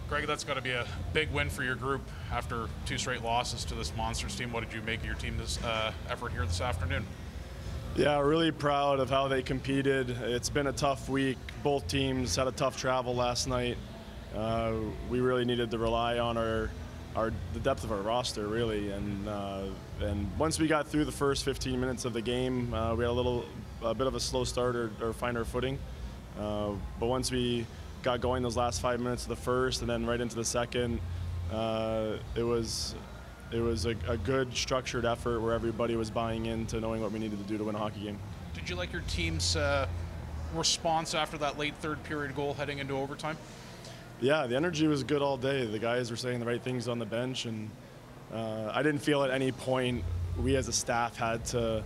Greg, that's got to be a big win for your group after 2 straight losses to this Monsters team. What did you make of your team this effort here this afternoon? Yeah, really proud of how they competed. It's been a tough week. Both teams had a tough travel last night. We really needed to rely on the depth of our roster, really. And once we got through the first 15 minutes of the game, we had a bit of a slow start or find our footing. But once we got going those last 5 minutes of the first and then right into the second, it was a good structured effort where everybody was buying into knowing what we needed to do to win a hockey game. Did you like your team's response after that late third period goal heading into overtime? Yeah, the energy was good all day. The guys were saying the right things on the bench, and I didn't feel at any point we as a staff had to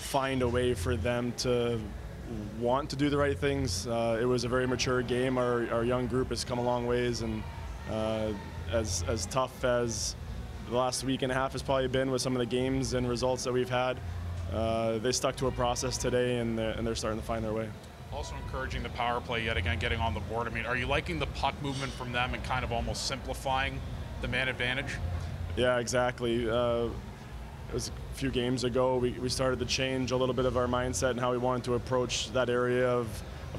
find a way for them to want to do the right things. It was a very mature game. Our young group has come a long ways, and as tough as the last week and a half has probably been with some of the games and results that we've had, they stuck to a process today, and they're starting to find their way. Also encouraging the power play yet again, getting on the board. I mean, are you liking the puck movement from them and kind of almost simplifying the man advantage? Yeah, exactly. It was a few games ago we started to change a little bit of our mindset and how we wanted to approach that area of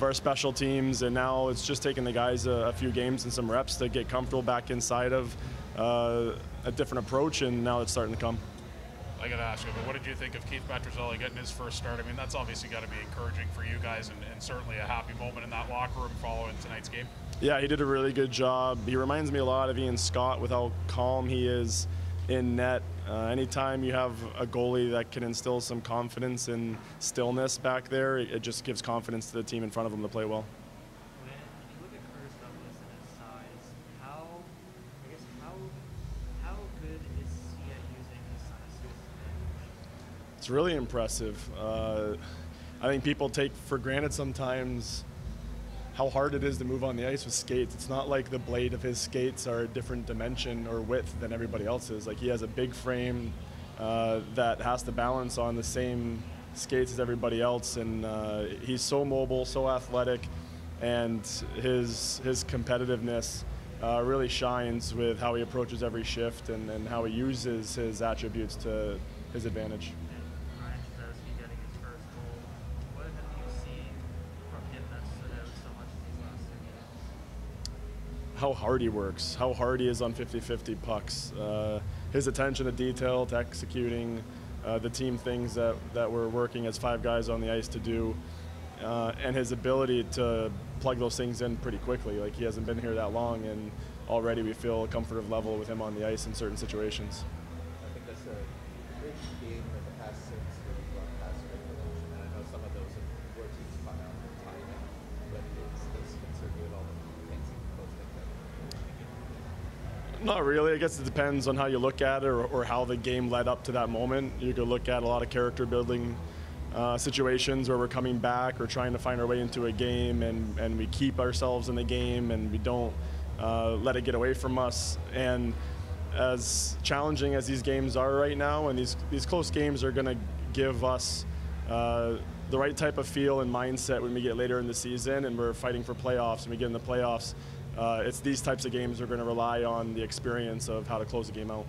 our special teams, and now it's just taking the guys a few games and some reps to get comfortable back inside of a different approach, and now it's starting to come. I got to ask you, but what did you think of Keith Petruzzelli getting his first start? I mean, that's obviously got to be encouraging for you guys, and certainly a happy moment in that locker room following tonight's game. Yeah, he did a really good job. He reminds me a lot of Ian Scott with how calm he is in net. Anytime you have a goalie that can instill some confidence and stillness back there, it just gives confidence to the team in front of him to play well. When you look at Curtis Douglas and his size, how good is he at using his size to his advantage? It's really impressive. I think people take for granted sometimes how hard it is to move on the ice with skates. It's not like the blade of his skates are a different dimension or width than everybody else's. Like, he has a big frame that has to balance on the same skates as everybody else, and he's so mobile, so athletic, and his competitiveness really shines with how he approaches every shift and how he uses his attributes to his advantage. Getting his first goal. What have you seen from him that stood out so much in these last 2 games? How hard he works, how hard he is on 50-50 pucks, his attention to detail, to executing the team things that we're working as 5 guys on the ice to do, and his ability to plug those things in pretty quickly. Like, he hasn't been here that long, and already we feel a comfortable level with him on the ice in certain situations. I think that's a great game in the past 6 past regulation, and I know some of those were teams caught out in timing, but it's considered all the things that both think that. Not really. I guess it depends on how you look at it or how the game led up to that moment. You could look at a lot of character building situations where we're coming back or trying to find our way into a game, and we keep ourselves in the game and we don't let it get away from us. And as challenging as these games are right now, and these close games are going to give us the right type of feel and mindset when we get later in the season and we're fighting for playoffs and we get in the playoffs. It's these types of games we're going to rely on the experience of how to close the game out.